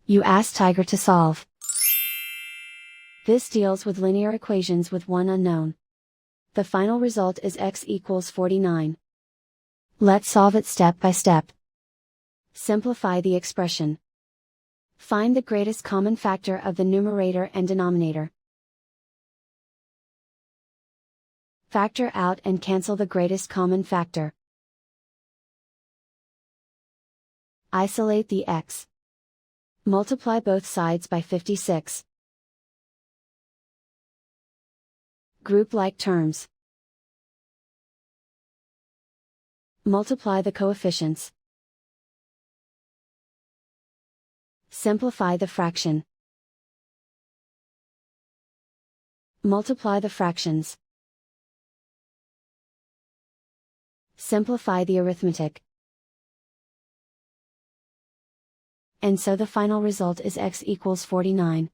You ask Tiger to solve. This deals with linear equations with one unknown. The final result is x equals 49. Let's solve it step by step. Simplify the expression. Find the greatest common factor of the numerator and denominator. Factor out and cancel the greatest common factor. Isolate the x. Multiply both sides by 56. Group like terms. Multiply the coefficients. Simplify the fraction. Multiply the fractions. Simplify the arithmetic. And so the final result is x equals 49.